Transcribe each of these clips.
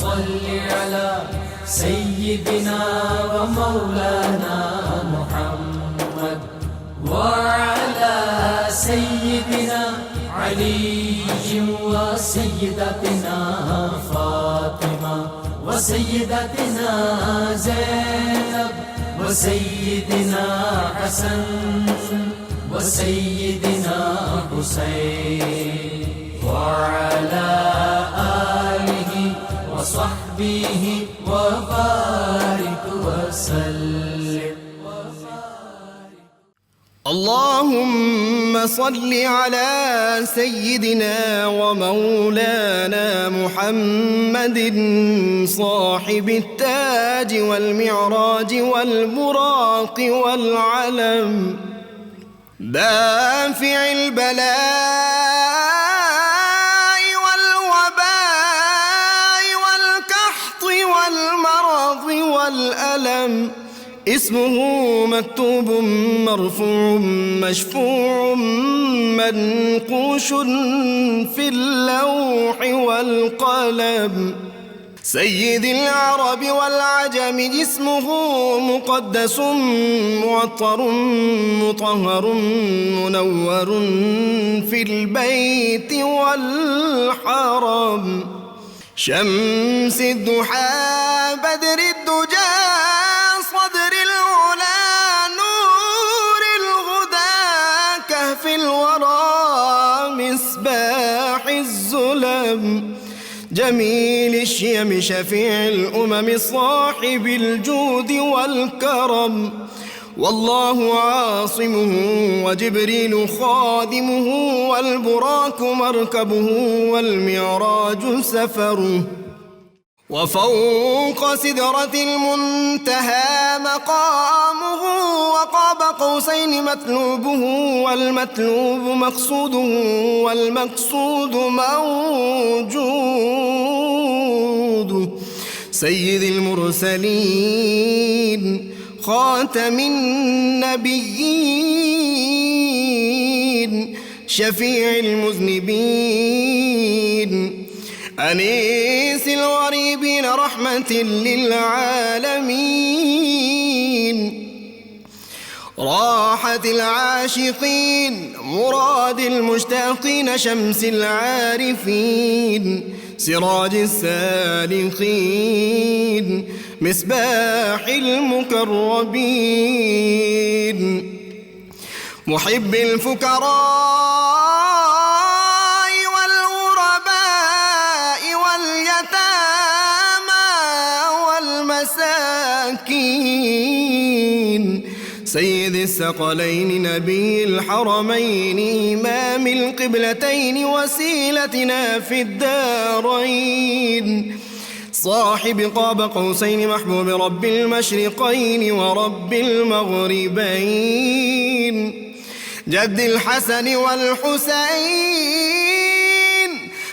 صل على سيدنا ومولانا محمد وعلى سيدنا علي وسيدتنا فاطمة وسيدتنا زينب وسيدنا حسن وسيدنا حسين وعلى آله وصحبه وبارك وسلم. اللهم صل على سيدنا ومولانا محمد صاحب التاج والمعراج والبراق والعلم دافع البلاء والوباء والقحط والمرض والألم اسمه مكتوب مرفوع مشفوع منقوش في اللوح والقلم سيد العرب والعجم جسمه مقدس معطر مطهر منور في البيت والحرم شمس الضحى بدر الدجى صدر العلا نور الهدى كهف الورى مصباح الظلم جميل الشيم شفيع الأمم صاحب الجود والكرم والله عاصمه وجبريل خادمه والبراك مركبه والمعراج سفره وفوق سدرة المنتهى مقامه وقاب قوسين مطلوبه والمطلوب مقصوده والمقصود موجود سيد المرسلين خاتم النبيين شفيع المذنبين أنيس الغريبين رحمة للعالمين راحة العاشقين مراد المشتاقين شمس العارفين سراج السالكين مصباح المقربين محب الفقراء سيد الثقلين نبي الحرمين إمام القبلتين وسيلتنا في الدارين صاحب قاب قوسين محبوب رب المشرقين ورب المغربين جد الحسن والحسين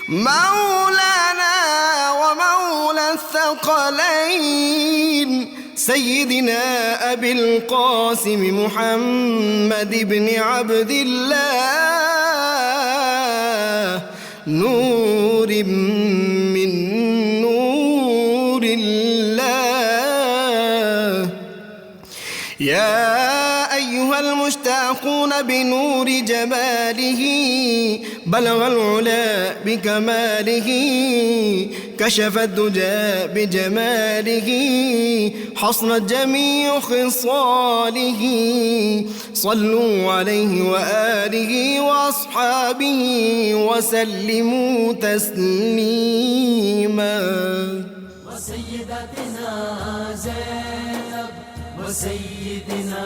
مولانا ومولى الثقلين سيدنا أبي القاسم محمد بن عبد الله نور من نور الله يا أيها المشتاقون بنور جماله بلغ العلا بكماله كشف الدجى بجماله حصنت جميع خصاله صلوا عليه وآله وأصحابه وسلموا تسليما وسيدتنا زينب وسيدنا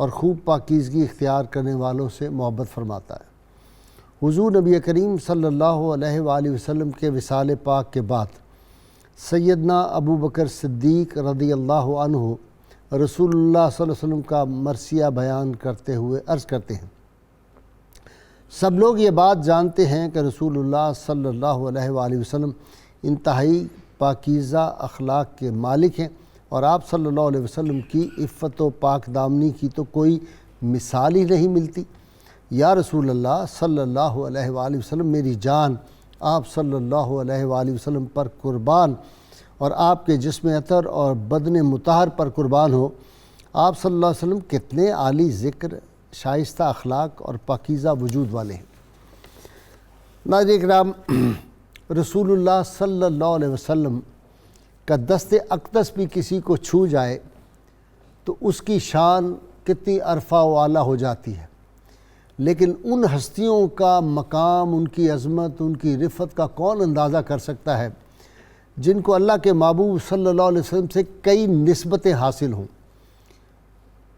اور خوب پاکیزگی اختیار کرنے والوں سے محبت فرماتا ہے۔ حضور نبی کریم صلی اللہ علیہ وآلہ وسلم کے وصال پاک کے بعد سیدنا ابو بکر صدیق رضی اللہ عنہ رسول اللہ صلی اللہ علیہ وسلم کا مرثیہ بیان کرتے ہوئے عرض کرتے ہیں، سب لوگ یہ بات جانتے ہیں کہ رسول اللہ صلی اللہ علیہ وآلہ وسلم انتہائی پاکیزہ اخلاق کے مالک ہیں، اور آپ صلی اللہ علیہ وسلم کی عفت و پاک دامنی کی تو کوئی مثال ہی نہیں ملتی۔ یا رسول اللہ صلی اللہ علیہ وآلہ وسلم، میری جان آپ صلی اللہ علیہ وآلہ وسلم پر قربان، اور آپ کے جسم عطر اور بدن مطہر پر قربان ہو۔ آپ صلی اللہ علیہ وسلم کتنے عالی ذکر، شائستہ اخلاق اور پاکیزہ وجود والے ہیں۔ ناظرین کرام، رسول اللہ صلی اللہ علیہ وسلم کا دست اقدس بھی کسی کو چھو جائے تو اس کی شان کتنی عرفہ و اعلیٰ ہو جاتی ہے، لیکن ان ہستیوں کا مقام، ان کی عظمت، ان کی رفعت کا کون اندازہ کر سکتا ہے جن کو اللہ کے محبوب صلی اللہ علیہ وسلم سے کئی نسبتیں حاصل ہوں،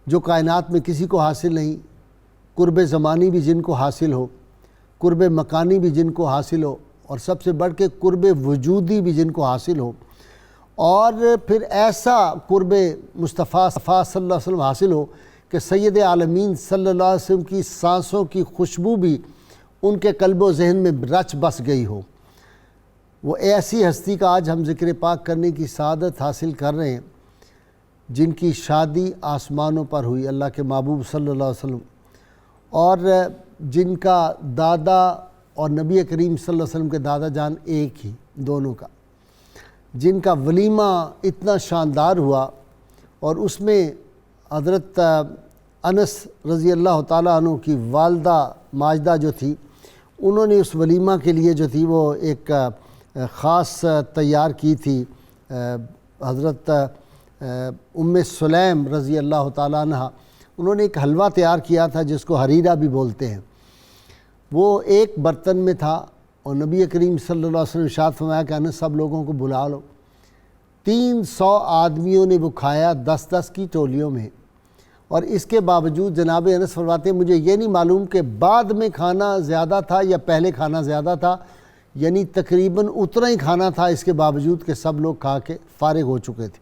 جو کائنات میں کسی کو حاصل نہیں، قرب زمانی بھی جن کو حاصل ہو، قرب مکانی بھی جن کو حاصل ہو، اور سب سے بڑھ کے قرب وجودی بھی جن کو حاصل ہو، اور پھر ایسا قرب مصطفیٰ صلی اللہ علیہ وسلم حاصل ہو کہ سید عالمین صلی اللہ علیہ وسلم کی سانسوں کی خوشبو بھی ان کے قلب و ذہن میں رچ بس گئی ہو۔ وہ ایسی ہستی کا آج ہم ذکر پاک کرنے کی سعادت حاصل کر رہے ہیں جن کی شادی آسمانوں پر ہوئی اللہ کے محبوب صلی اللہ علیہ وسلم، اور جن کا دادا اور نبی کریم صلی اللہ علیہ وسلم کے دادا جان ایک ہی دونوں کا، جن کا ولیمہ اتنا شاندار ہوا، اور اس میں حضرت انس رضی اللہ تعالیٰ عنہ کی والدہ ماجدہ جو تھی، انہوں نے اس ولیمہ کے لیے جو تھی وہ ایک خاص تیار کی تھی۔ حضرت ام سلیم رضی اللہ تعالیٰ عنہ، انہوں نے ایک حلوہ تیار کیا تھا جس کو حریرہ بھی بولتے ہیں۔ وہ ایک برتن میں تھا، اور نبی کریم صلی اللہ علیہ وسلم ارشاد فرمایا کہ انس سب لوگوں کو بلا لو۔ 300 آدمیوں نے وہ کھایا 10-10 کی ٹولیوں میں، اور اس کے باوجود جناب انس فرماتے ہیں مجھے یہ نہیں معلوم کہ بعد میں کھانا زیادہ تھا یا پہلے کھانا زیادہ تھا، یعنی تقریباً اتنا ہی کھانا تھا، اس کے باوجود کہ سب لوگ کھا کے فارغ ہو چکے تھے۔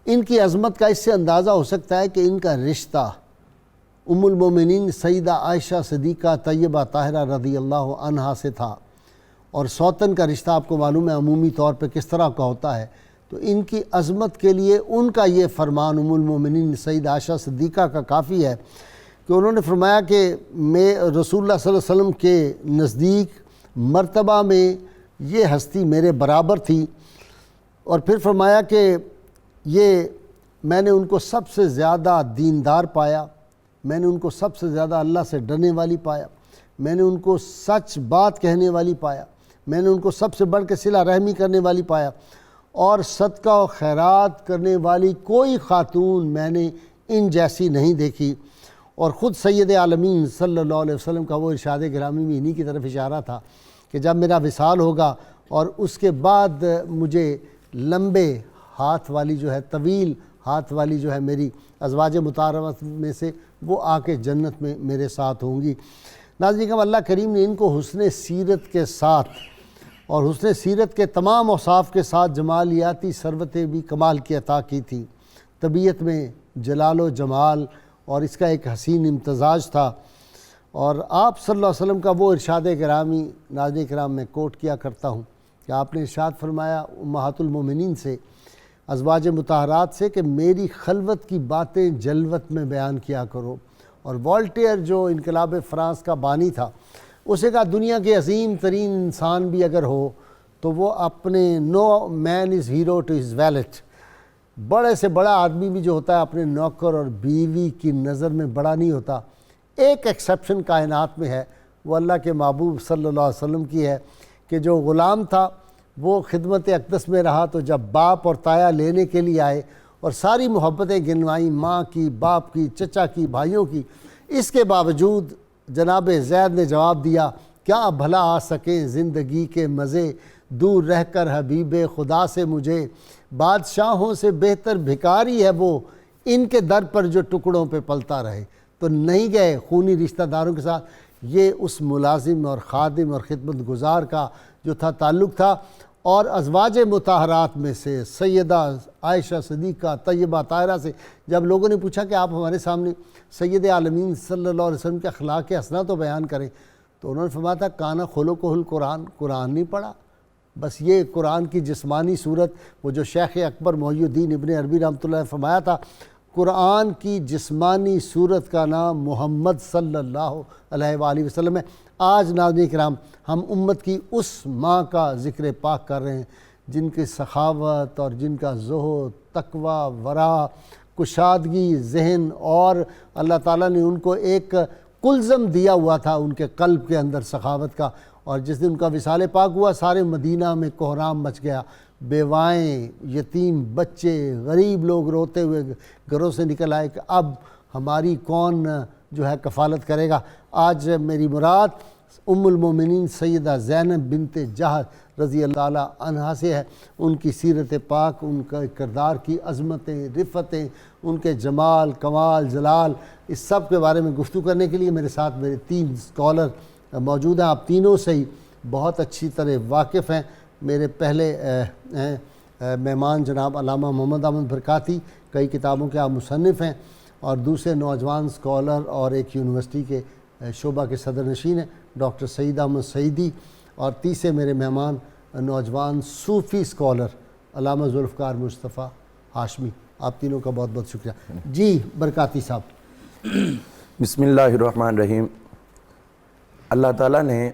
ان کی عظمت کا اس سے اندازہ ہو سکتا ہے کہ ان کا رشتہ ام المومنین سیدہ عائشہ صدیقہ طیبہ طاہرہ رضی اللہ عنہا سے تھا، اور سوتن کا رشتہ آپ کو معلوم ہے عمومی طور پہ کس طرح کا ہوتا ہے۔ تو ان کی عظمت کے لیے ان کا یہ فرمان ام المومنین سیدہ عائشہ صدیقہ کا کافی ہے کہ انہوں نے فرمایا کہ میں رسول اللہ صلی اللہ علیہ وسلم کے نزدیک مرتبہ میں یہ ہستی میرے برابر تھی، اور پھر فرمایا کہ یہ میں نے ان کو سب سے زیادہ دیندار پایا، میں نے ان کو سب سے زیادہ اللہ سے ڈرنے والی پایا، میں نے ان کو سچ بات کہنے والی پایا، میں نے ان کو سب سے بڑھ کے صلہ رحمی کرنے والی پایا، اور صدقہ و خیرات کرنے والی کوئی خاتون میں نے ان جیسی نہیں دیکھی۔ اور خود سید عالمین صلی اللہ علیہ وسلم کا وہ ارشاد گرامی بھی انہی کی طرف اشارہ تھا کہ جب میرا وصال ہوگا اور اس کے بعد مجھے لمبے ہاتھ والی جو ہے، طویل ہاتھ والی جو ہے میری ازواج مطہرات میں سے، وہ آ کے جنت میں میرے ساتھ ہوں گی۔ ناظرین کرام، اللہ کریم نے ان کو حسن سیرت کے ساتھ اور حسن سیرت کے تمام اوصاف کے ساتھ جمالیاتی ثروتیں بھی کمال کی عطا کی تھی۔ طبیعت میں جلال و جمال اور اس کا ایک حسین امتزاج تھا، اور آپ صلی اللہ علیہ وسلم کا وہ ارشاد گرامی ناظرین کرام میں کوٹ کیا کرتا ہوں کہ آپ نے ارشاد فرمایا امہات المومنین سے، ازواج مطہرات سے، کہ میری خلوت کی باتیں جلوت میں بیان کیا کرو۔ اور والٹیئر جو انقلاب فرانس کا بانی تھا، اسے کہا دنیا کے عظیم ترین انسان بھی اگر ہو تو وہ اپنے نو مین از ہیرو ٹو ہز ویلٹ، بڑے سے بڑا آدمی بھی جو ہوتا ہے اپنے نوکر اور بیوی کی نظر میں بڑا نہیں ہوتا۔ ایک ایکسیپشن کائنات میں ہے، وہ اللہ کے محبوب صلی اللہ علیہ وسلم کی ہے کہ جو غلام تھا وہ خدمت اقدس میں رہا، تو جب باپ اور تایا لینے کے لیے آئے اور ساری محبتیں گنوائیں، ماں کی، باپ کی، چچا کی، بھائیوں کی، اس کے باوجود جناب زید نے جواب دیا کیا بھلا آ سکیں زندگی کے مزے، دور رہ کر حبیب خدا سے مجھے، بادشاہوں سے بہتر بھکاری ہے وہ، ان کے در پر جو ٹکڑوں پہ پلتا رہے. تو نہیں گئے خونی رشتہ داروں کے ساتھ. یہ اس ملازم اور خادم اور خدمت گزار کا جو تھا تعلق تھا. اور ازواج مطہرات میں سے سیدہ عائشہ صدیقہ طیبہ طاہرہ سے جب لوگوں نے پوچھا کہ آپ ہمارے سامنے سید عالمین صلی اللہ علیہ وسلم کے اخلاق حسنہ تو بیان کریں، تو انہوں نے فرمایا تھا کانا خلقہ القرآن، قرآن نہیں پڑھا. بس یہ قرآن کی جسمانی صورت، وہ جو شیخ اکبر محی الدین ابن عربی رحمۃ اللہ نے فرمایا تھا، قرآن کی جسمانی صورت کا نام محمد صلی اللہ علیہ وآلہ وسلم ہے. آج ناظرین کرام ہم امت کی اس ماں کا ذکر پاک کر رہے ہیں جن کی سخاوت اور جن کا زہد، تقوی، ورع، کشادگی ذہن، اور اللہ تعالیٰ نے ان کو ایک کلزم دیا ہوا تھا ان کے قلب کے اندر سخاوت کا. اور جس دن ان کا وصال پاک ہوا سارے مدینہ میں کوہرام مچ گیا. بیوائیں، یتیم بچے، غریب لوگ روتے ہوئے گھروں سے نکل آئے کہ اب ہماری کون جو ہے کفالت کرے گا. آج میری مراد ام المومنین سیدہ زینب بنت جہش رضی اللہ عنہا سے ہے. ان کی سیرت پاک، ان کا کردار کی عظمتیں، رفتیں، ان کے جمال، کمال، جلال، اس سب کے بارے میں گفتگو کرنے کے لیے میرے ساتھ میرے 3 اسکالر موجود ہیں. آپ تینوں سے ہی بہت اچھی طرح واقف ہیں. میرے پہلے مہمان جناب علامہ محمد احمد برکاتی، کئی کتابوں کے آپ مصنف ہیں، اور دوسرے نوجوان اسکالر اور ایک یونیورسٹی کے شعبہ کے صدر نشین ہیں ڈاکٹر سعید احمد سعیدی، اور تیسرے میرے مہمان نوجوان صوفی اسکالر علامہ ذوالفقار مصطفیٰ ہاشمی. آپ تینوں کا بہت بہت شکریہ. جی برکاتی صاحب. بسم اللہ الرحمن الرحیم. اللہ تعالیٰ نے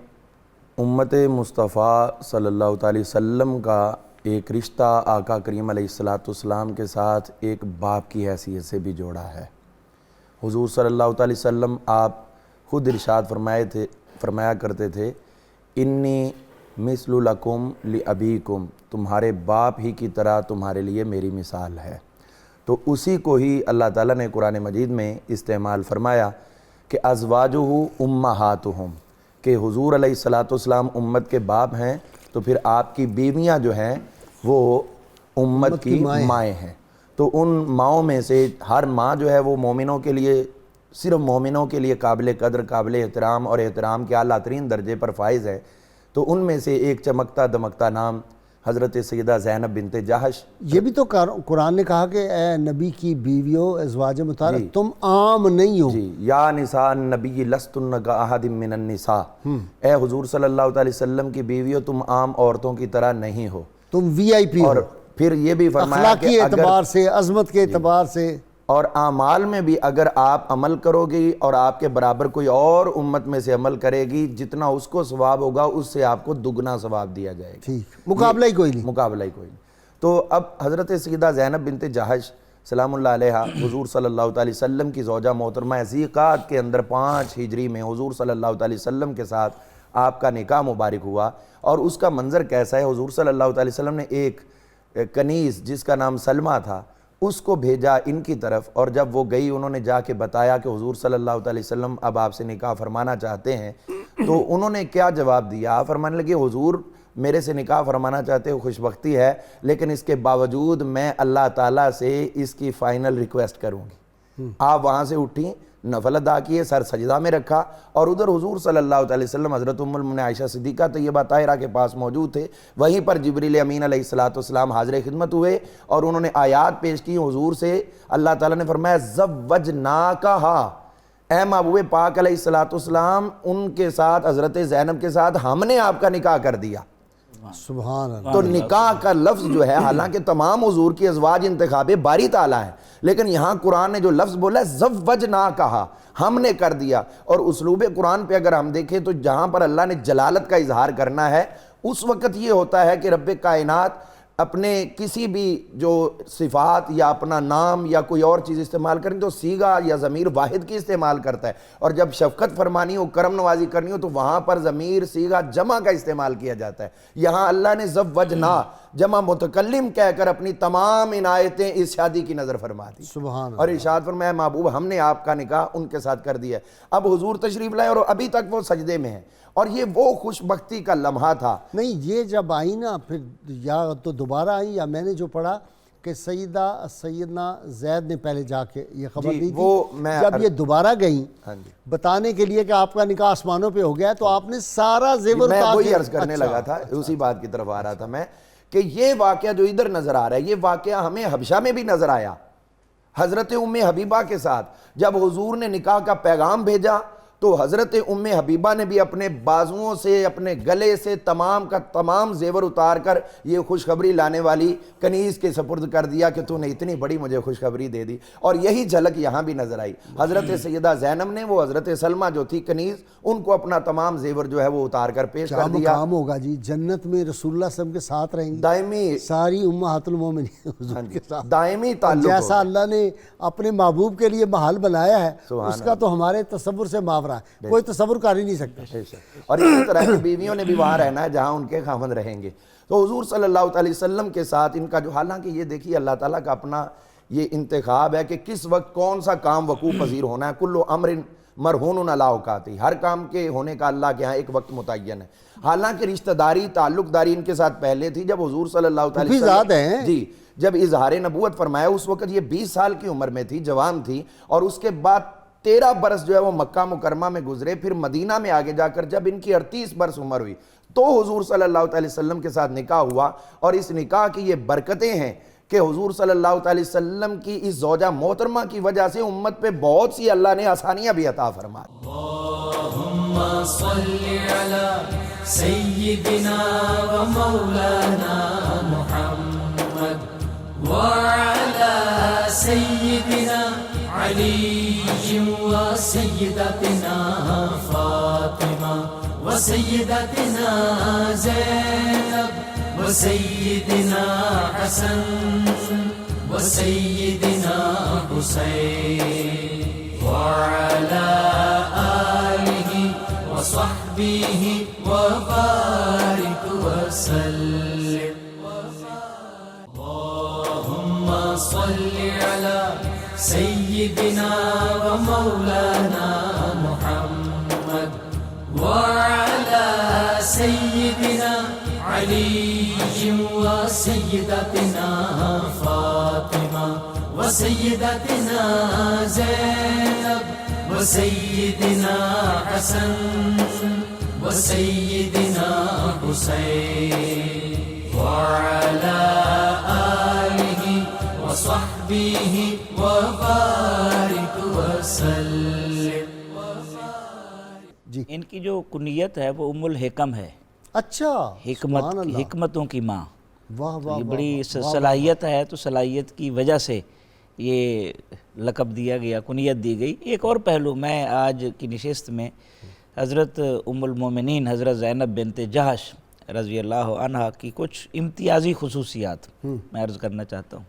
امت مصطفیٰ صلی اللہ تعالی وسلم کا ایک رشتہ آقا کریم علیہ السلام کے ساتھ ایک باپ کی حیثیت سے بھی جوڑا ہے. حضور صلی اللہ تعالی وسلم آپ خود ارشاد فرمایا کرتے تھے، انی مثل لکم لابیکم، تمہارے باپ ہی کی طرح تمہارے لیے میری مثال ہے. تو اسی کو ہی اللہ تعالیٰ نے قرآن مجید میں استعمال فرمایا کہ ازواجہ امہاتہم، کہ حضور علیہ السلام امت کے باپ ہیں تو پھر آپ کی بیویاں جو ہیں وہ امت کی مائیں ہیں. تو ان ماؤں میں سے ہر ماں جو ہے وہ مومنوں کے لیے، صرف مومنوں کے لیے قابل قدر، قابل احترام اور احترام کے اعلیٰ ترین درجے پر فائز ہے. تو ان میں سے ایک چمکتا دمکتا نام حضرت سیدہ زینب بنت جہش. یہ بھی تو قرآن نے کہا کہ اے نبی کی بیویوں ازواج مطہرات تم عام نہیں ہو. جی، یا نساء النبی لستن کاحد من النساء، اے حضور صلی اللہ تعالی وسلم کی بیویوں تم عام عورتوں کی طرح نہیں ہو، تم وی آئی پی ہو. اور پھر یہ بھی فرمایا کہ اخلاقی اعتبار سے، عظمت کے اعتبار سے، اور اعمال میں بھی اگر آپ عمل کرو گی اور آپ کے برابر کوئی اور امت میں سے عمل کرے گی، جتنا اس کو ثواب ہوگا اس سے آپ کو دگنا ثواب دیا جائے گا. ٹھیک، مقابلہ ہی کوئی نہیں. تو اب حضرت سیدہ زینب بنت جہش سلام اللہ علیہا حضور صلی اللہ تعالی وسلم کی زوجہ محترمہ ذیقعد کے اندر 5 ہجری میں حضور صلی اللہ تعالی وسلم کے ساتھ آپ کا نکاح مبارک ہوا. اور اس کا منظر کیسا ہے؟ حضور صلی اللہ تعالی وسلم نے ایک کنیز جس کا نام سلمہ تھا اس کو بھیجا ان کی طرف، اور جب وہ گئی انہوں نے جا کے بتایا کہ حضور صلی اللہ تعالی وسلم اب آپ سے نکاح فرمانا چاہتے ہیں. تو انہوں نے کیا جواب دیا؟ فرمانے لگے حضور میرے سے نکاح فرمانا چاہتے ہو، خوش بختی ہے، لیکن اس کے باوجود میں اللہ تعالیٰ سے اس کی فائنل ریکویسٹ کروں گی. آپ وہاں سے اٹھیں، نفل ادا کیے، سر سجدہ میں رکھا، اور ادھر حضور صلی اللہ علیہ وسلم حضرت ام المؤمنین عائشہ صدیقہ طیبہ طاہرہ کے پاس موجود تھے. وہیں پر جبریل امین علیہ السلام حاضر خدمت ہوئے اور انہوں نے آیات پیش کی حضور سے. اللہ تعالیٰ نے فرمایا زوجناکہا، اے محبوب پاک علیہ السلام ان کے ساتھ، حضرت زینب کے ساتھ ہم نے آپ کا نکاح کر دیا. سبحان اللہ. تو نکاح کا لفظ جو ہے، حالانکہ تمام حضور کی ازواج انتخاب باری تعالیٰ ہے، لیکن یہاں قرآن نے جو لفظ بولا ہے زوجناکہا، ہم نے کر دیا. اور اسلوب قرآن پہ اگر ہم دیکھیں تو جہاں پر اللہ نے جلالت کا اظہار کرنا ہے اس وقت یہ ہوتا ہے کہ رب کائنات اپنے کسی بھی جو صفات یا اپنا نام یا کوئی اور چیز استعمال کریں تو صیغہ یا ضمیر واحد کی استعمال کرتا ہے، اور جب شفقت فرمانی ہو، کرم نوازی کرنی ہو تو وہاں پر ضمیر صیغہ جمع کا استعمال کیا جاتا ہے. یہاں اللہ نے زوجنا جمع متکلم کہہ کر اپنی تمام عنایتیں اس شادی کی نظر فرما دی. سبحان اللہ. اور ارشاد فرمایا محبوب ہم نے آپ کا نکاح ان کے ساتھ کر دیا ہے. اب حضور تشریف لائے اور ابھی تک وہ سجدے میں ہیں، اور یہ وہ خوش بختی کا لمحہ تھا. نہیں، یہ جب آئی نا پھر یا تو دوبارہ آئی، یا میں نے جو پڑھا کہ سیدنا زید نے پہلے جا کے یہ خبر جی، دی وہ تھی، میں جب یہ دوبارہ گئیں ہاں جی، بتانے کے لیے کہ آپ کا نکاح آسمانوں پہ ہو گیا تو آپ نے سارا زیور میں اتار وہی کے- عرض کرنے لگا تھا، اسی بات کی طرف آ رہا تھا میں کہ یہ واقعہ جو ادھر نظر آ رہا ہے، یہ واقعہ ہمیں حبشہ میں بھی نظر آیا حضرت ام حبیبہ کے ساتھ جب حضور نے نکاح کا پیغام بھیجا تو حضرت ام حبیبہ نے بھی اپنے بازوؤں سے اپنے گلے سے تمام کا تمام زیور اتار کر یہ خوشخبری لانے والی کنیز کے سپرد کر دیا کہ تو نے اتنی بڑی مجھے خوشخبری دے دی. اور یہی جھلک یہاں بھی نظر آئی. حضرت سیدہ زینب نے وہ حضرت سلمہ جو تھی کنیز ان کو اپنا تمام زیور جو ہے وہ اتار کر پیش کیا کر دیا. مقام ہوگا جی، جنت میں رسول اللہ صلی اللہ علیہ وسلم کے ساتھ رہیں گی دائمی ساری امہات المومنین حضور کے ساتھ. دائمی تعلق جیسا ہوگا. اللہ نے اپنے محبوب کے لیے محل بنایا ہے سبحان اس کا تو ہمارے تصور سے ماورا ہے، کوئی تصور کر ہی نہیں سکتا. اور اسی طرح کی بیویوں نے بھی وہاں رہنا ہے جہاں ان کے خاوند رہیں گے. تو حضور صلی اللہ علیہ وسلم کے ساتھ ان کا جو، حالانکہ یہ دیکھیے اللہ تعالیٰ کا اپنا یہ انتخاب ہے کہ کس وقت کون سا کام وقوع پذیر ہونا ہے. کل امر مرہون علی اوقاتہ، ہر کام کے ہونے کا اللہ کے ہاں ایک وقت متعین ہے. حالانکہ رشتہ داری تعلق داری ان کے ساتھ پہلے تھی جب حضور صلی اللہ علیہ وسلم جی جب اظہار نبوت فرمایا اس وقت یہ 20 سال کی عمر میں تھی، جوان تھی. اور اس کے بعد 13 برس جو ہے وہ مکہ مکرمہ میں گزرے. پھر مدینہ میں آگے جا کر جب ان کی 38 برس عمر ہوئی تو حضور صلی اللہ علیہ وسلم کے ساتھ نکاح ہوا. اور اس نکاح کی یہ برکتیں ہیں کہ حضور صلی اللہ علیہ وسلم کی اس زوجہ محترمہ کی وجہ سے امت پہ بہت سی اللہ نے آسانیاں بھی عطا فرمائیں. اللهم صل على سيدنا ومولانا محمد وعلى سيدنا علي وسيدتنا فاطمة وسيدتنا زينب وسيدنا حسن وسيدنا حسين وعلى آله وصحبه وبارك وسلم. اللهم صل على سيدنا ومولانا محمد وعلى سيدنا علي وسيدتنا فاطمة وسيدتنا زينب وسيدنا حسن وسيدنا حسين وعلى آله وصحبه وبارك وسلم. جی ان کی جو کنیت ہے وہ ام الحکم ہے، اچھا سبحان اللہ. حکمتوں کی ماں. واہ واہ یہ واہ بڑی واہ. صلاحیت ہے، تو صلاحیت کی وجہ سے یہ لقب دیا گیا، کنیت دی گئی. ایک اور پہلو میں آج کی نشست میں حضرت ام المومنین حضرت زینب بنت جہش رضی اللہ عنہا کی کچھ امتیازی خصوصیات میں عرض کرنا چاہتا ہوں.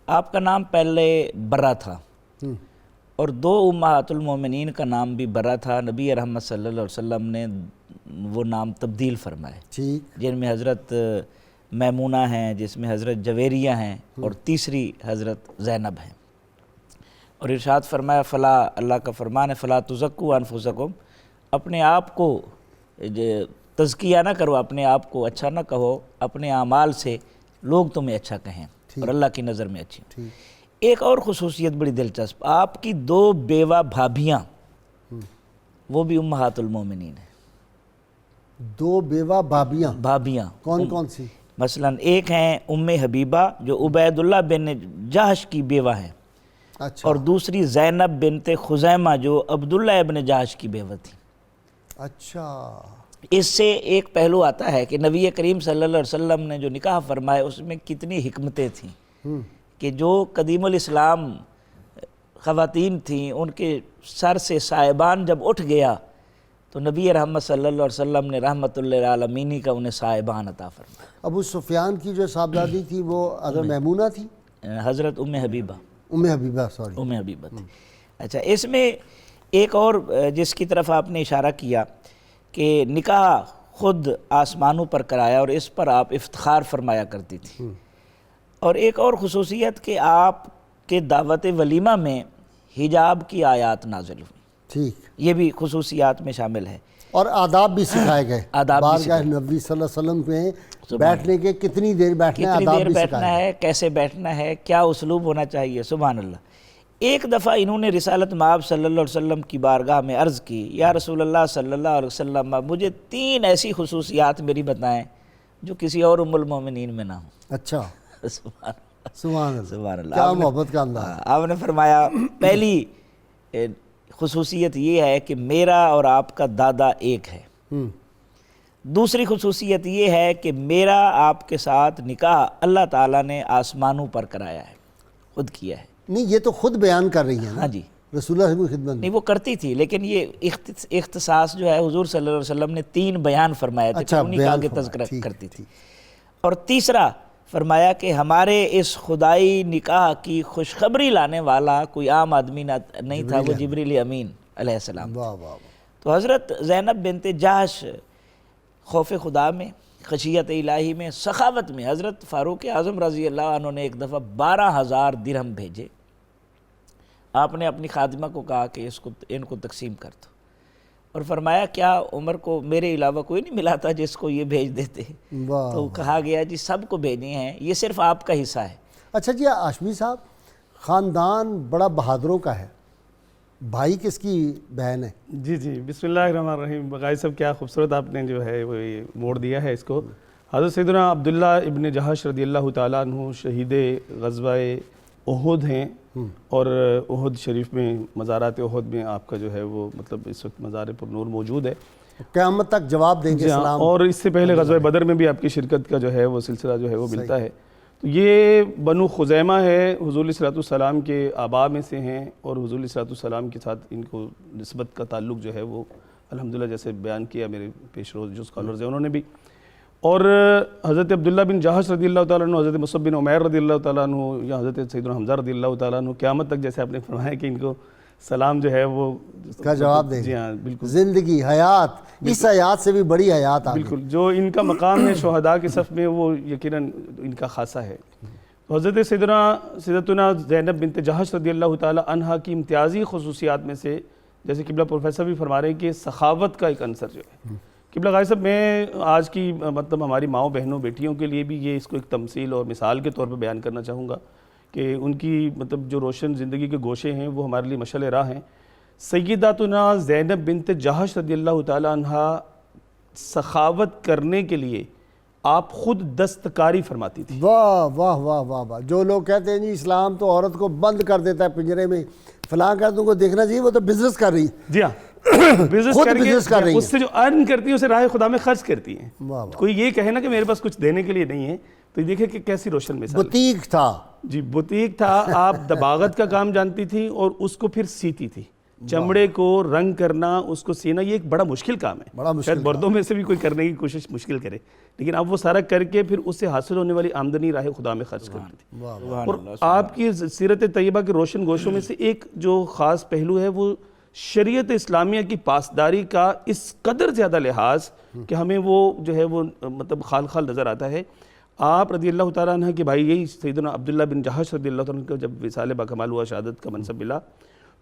آپ کا نام پہلے برہ تھا اور 2 امہات المومنین کا نام بھی برہ تھا. نبی رحمت صلی اللہ علیہ وسلم نے وہ نام تبدیل فرمائے، ٹھیک. جن میں حضرت میمونہ ہیں، جس میں حضرت جویریہ ہیں اور تیسری حضرت زینب ہیں. اور ارشاد فرمایا فلا، اللہ کا فرمان ہے فلا تزکوا انفسکم، اپنے آپ کو تزکیہ نہ کرو، اپنے آپ کو اچھا نہ کہو، اپنے اعمال سے لوگ تمہیں اچھا کہیں اور اللہ کی نظر میں اچھی. ایک اور خصوصیت بڑی دلچسپ، آپ کی 2 بیوہ بھابیاں وہ بھی امہات المومنین ہیں. 2 بیوہ بھابیاں کون کون سی؟ مثلا ایک ہیں ام حبیبہ جو عبید اللہ بن جہش کی بیوہ ہیں، اچھا اور دوسری زینب بنت خزیمہ جو عبداللہ ابن جہش کی بیوہ تھی. اچھا اس سے ایک پہلو آتا ہے کہ نبی کریم صلی اللہ علیہ وسلم نے جو نکاح فرمائے اس میں کتنی حکمتیں تھیں کہ جو قدیم الاسلام خواتین تھیں ان کے سر سے سائبان جب اٹھ گیا تو نبی رحمت صلی اللہ علیہ وسلم نے رحمت للعالمین کا انہیں سائبان عطا فرمایا. ابو سفیان کی جو صاحبزادی تھی وہ حضرت میمونہ تھی، حضرت ام حبیبہ سوری ام حبیبہ تھی. اچھا، اس میں ایک اور جس کی طرف آپ نے اشارہ کیا کہ نکاح خود آسمانوں پر کرایا اور اس پر آپ افتخار فرمایا کرتی تھی. اور ایک اور خصوصیت کہ آپ کے دعوت ولیمہ میں حجاب کی آیات نازل ہوئی، ٹھیک. یہ بھی خصوصیات میں شامل ہے. اور آداب بھی سکھائے گئے، آداب بھی بارگاہ نبی صلی اللہ علیہ وسلم میں بیٹھنے کے کتنی دیر بیٹھنا ہے، کتنی آداب دیر بھی بیٹھنا سکھائے ہے، کیسے بیٹھنا ہے، کیا اسلوب ہونا چاہیے. سبحان اللہ. ایک دفعہ انہوں نے رسالت مآب صلی اللہ علیہ وسلم کی بارگاہ میں عرض کی، یا رسول اللہ صلی اللہ علیہ وسلم مجھے 3 ایسی خصوصیات میری بتائیں جو کسی اور ام المومنین میں نہ ہوں. اچھا، سبحان اللہ. سبحان اللہ، سبحان اللہ. کیا محبت کا انداز. آپ نے فرمایا پہلی خصوصیت یہ ہے کہ میرا اور آپ کا دادا ایک ہے. دوسری خصوصیت یہ ہے کہ میرا آپ کے ساتھ نکاح اللہ تعالیٰ نے آسمانوں پر کرایا ہے، خود کیا ہے. نہیں یہ تو خود بیان کر رہی ہیں نا. ہاں جی. رسول اللہ کی خدمت میں. نہیں وہ کرتی تھی، لیکن یہ اختصاص جو ہے حضور صلی اللہ علیہ وسلم نے 3 بیان فرمائے تھے، اچھا، انہی کا بیان آگے فرمایا. تذکرہ ٹھیک، کرتی تھی. ٹھیک. اور تیسرا فرمایا کہ ہمارے اس خدائی نکاح کی خوشخبری لانے والا کوئی عام آدمی نہیں تھا، وہ جبریل امین علیہ السلام. واہ واہ واہ. تو حضرت زینب بنت جحش خوف خدا میں، خشیت الہی میں، سخاوت میں حضرت فاروق اعظم رضی اللہ عنہ نے ایک دفعہ 12,000 درہم بھیجے. آپ نے اپنی خادمہ کو کہا کہ ان کو تقسیم کر دو، اور فرمایا کیا عمر کو میرے علاوہ کوئی نہیں ملا تھا جس کو یہ بھیج دیتے؟ واہ. تو کہا گیا جی سب کو بھیجے ہیں، یہ صرف آپ کا حصہ ہے. اچھا جی ہاشمی صاحب، خاندان بڑا بہادروں کا ہے، بھائی کس کی بہن ہے؟ جی جی، بسم اللہ الرحمن الرحیم. بغائی صاحب کیا خوبصورت آپ نے جو ہے وہ موڑ دیا ہے اس کو. حضرت سیدنا عبداللہ ابن جحش رضی اللہ تعالیٰ عنہ شہید غزوہ احد ہیں، اور احد شریف میں مزارات احد میں آپ کا جو ہے وہ مطلب اس وقت مزار پر نور موجود ہے. قیامت تک جواب دیں گے جی ہاں، سلام. اور اس سے پہلے غزوہ بدر میں بھی آپ کی شرکت کا جو ہے وہ سلسلہ جو ہے وہ ملتا ہے. تو یہ بنو خزیمہ ہے، حضور علیہ السلام کے آبا میں سے ہیں، اور حضور علیہ السلام کے ساتھ ان کو نسبت کا تعلق جو ہے وہ الحمدللہ جیسے بیان کیا میرے پیش روز جو اسکالرز ہیں انہوں نے بھی. اور حضرت عبداللہ بن جحش رضی اللہ تعالیٰ عنہ، حضرت مصعب بن عمیر رضی اللہ تعالیٰ عنہ، یا حضرت سیدنا حمزہ رضی اللہ تعالیٰ عنہ قیامت تک جیسے آپ نے فرمایا کہ ان کو سلام جو ہے وہ کا جواب دیں. جی ہاں بالکل. زندگی، حیات، اس حیات سے بھی بڑی حیات آگے. بالکل جو ان کا مقام ہے شہداء کے صف میں وہ یقیناً ان کا خاصہ ہے. حضرت سیدتنا زینب بنت جحش رضی اللہ تعالیٰ عنہ کی امتیازی خصوصیات میں سے جیسے قبلہ پروفیسر بھی فرما رہے ہیں کہ سخاوت کا ایک عنصر جو ہے. قبلہ غازی صاحب میں آج کی مطلب ہماری ماؤں بہنوں بیٹیوں کے لیے بھی یہ اس کو ایک تمثیل اور مثال کے طور پہ بیان کرنا چاہوں گا کہ ان کی مطلب جو روشن زندگی کے گوشے ہیں وہ ہمارے لیے مشعل راہ ہیں. سیداتنا زینب بنت جحش رضی اللہ تعالیٰ عنہ سخاوت کرنے کے لیے آپ خود دستکاری فرماتی تھی. واہ واہ واہ واہ واہ. جو لوگ کہتے ہیں جی اسلام تو عورت کو بند کر دیتا ہے پنجرے میں، فلاں کا تم کو دیکھنا چاہیے، وہ تو بزنس کر رہی ہے. جی ہاں، بزنس کر رہی ہے، اس سے جو ارن کرتی ہے اسے راہ خدا میں خرچ کرتی ہیں. کوئی یہ کہے نا کہ میرے پاس کچھ دینے کے لیے نہیں ہے، تو یہ دیکھیں کہ کیسی روشن مثال. بوتیک تھا. جی بوتیک تھا. آپ دباغت کا کام جانتی تھی اور اس کو پھر سیتی تھی. چمڑے کو رنگ کرنا، اس کو سینا، یہ ایک بڑا مشکل کام ہے. شاید مردوں میں سے بھی کوئی کرنے کی کوشش مشکل کرے، لیکن اب وہ سارا کر کے پھر اس سے حاصل ہونے والی آمدنی راہ خدا میں خرچ کرتی تھی. اور آپ کی سیرت طیبہ کے روشن گوشوں میں سے ایک جو خاص پہلو ہے وہ شریعت اسلامیہ کی پاسداری کا اس قدر زیادہ لحاظ کہ ہمیں وہ جو ہے وہ مطلب خال خال نظر آتا ہے. آپ رضی اللہ تعالیٰ عنہ کے بھائی یہی سیدنا عبداللہ بن جحش رضی اللہ تعالیٰ عنہ کو جب وصال باکمال ہوا، شہادت کا منصب ملا،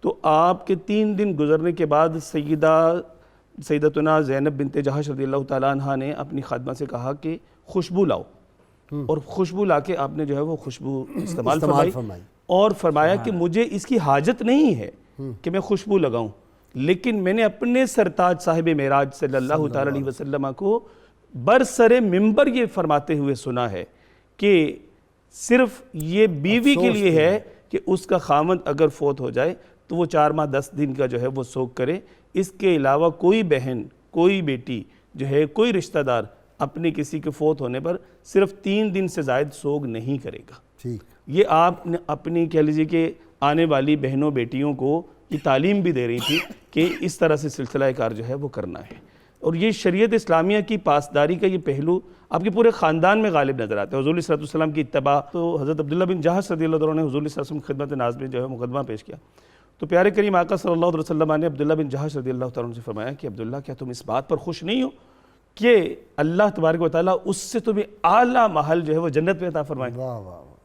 تو آپ کے 3 دن گزرنے کے بعد سیدتنا زینب بنت جحش رضی اللہ تعالیٰ عنہ نے اپنی خادمہ سے کہا کہ خوشبو لاؤ، اور خوشبو لا کے آپ نے جو ہے وہ خوشبو استعمال فرمائی اور فرمایا کہ مجھے اس کی حاجت نہیں ہے کہ میں خوشبو لگاؤں، لیکن میں نے اپنے سرتاج صاحب معراج صلی اللہ تعالیٰ علیہ وسلم کو برسر منبر یہ فرماتے ہوئے سنا ہے کہ صرف یہ بیوی کے لیے ہے کہ اس کا خامند اگر فوت ہو جائے تو وہ 4 ماہ 10 دن کا جو ہے وہ سوگ کرے، اس کے علاوہ کوئی بہن، کوئی بیٹی جو ہے، کوئی رشتہ دار اپنے کسی کے فوت ہونے پر صرف 3 دن سے زائد سوگ نہیں کرے گا. یہ آپ نے اپنی کہہ لیجیے کہ آنے والی بہنوں بیٹیوں کو یہ تعلیم بھی دے رہی تھی کہ اس طرح سے سلسلہ کار جو ہے وہ کرنا ہے. اور یہ شریعت اسلامیہ کی پاسداری کا یہ پہلو آپ کے پورے خاندان میں غالب نظر آتا ہے. حضور علیہ السلام کی اتباع. تو حضرت عبداللہ بن جحش رضی اللہ عنہ نے حضور علیہ السلام کی خدمت ناز میں جو ہے مقدمہ پیش کیا، تو پیارے کریم آقا صلی اللہ علیہ وسلم نے عبداللہ بن جحش رضی اللہ تعالیٰ عنہ سے فرمایا کہ عبداللہ کیا تم اس بات پر خوش نہیں ہو کہ اللہ تبارک و تعالیٰ اس سے تمہیں اعلیٰ محل جو ہے وہ جنت میں عطا فرمائے.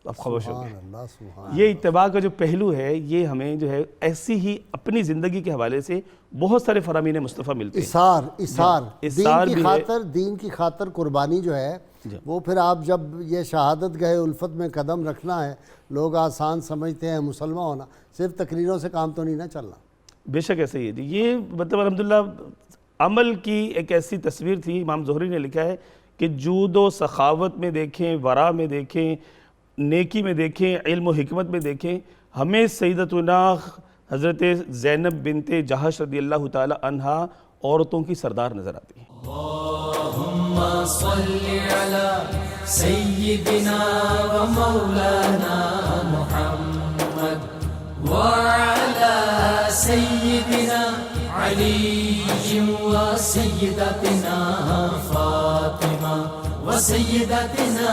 آپ خاموش ہو گئے. سبحان اللہ، سبحان یہ اتباع کا جو پہلو ہے یہ ہمیں جو ہے ایسی ہی اپنی زندگی کے حوالے سے بہت سارے فرامین مصطفیٰ ملتے ہیں. اثار اثار دین کی بھی ہے. خاطر، دین کی خاطر قربانی جو ہے وہ پھر آپ جب یہ شہادت گئے الفت میں قدم رکھنا ہے، لوگ آسان سمجھتے ہیں مسلمان ہونا، صرف تقریروں سے کام تو نہیں نہ چلنا. بے شک ایسا ہی ہے جی. یہ مطلب الحمدللہ عمل کی ایک ایسی تصویر تھی. امام زہری نے لکھا ہے کہ جود و سخاوت میں دیکھیں، ورع میں دیکھیں، نیکی میں دیکھیں، علم و حکمت میں دیکھیں، ہمیں سیدتنا حضرت زینب بنت جہش رضی اللہ تعالی عنہا عورتوں کی سردار نظر آتی ہیں. اللهم صل على سيدنا ومولانا محمد وعلى سيدنا علي وسيدتنا فاطمة وسيدتنا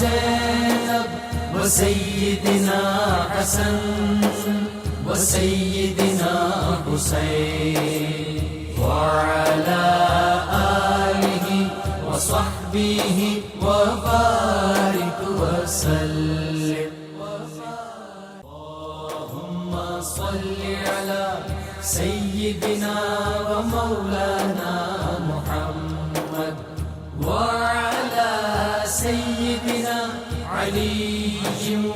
زينب وسيدنا حسن وسيدنا حسين وعلى آله وصحبه وبارك وسلم. اللهم صل على سيدنا ومولانا محمد وعلى سيدنا علي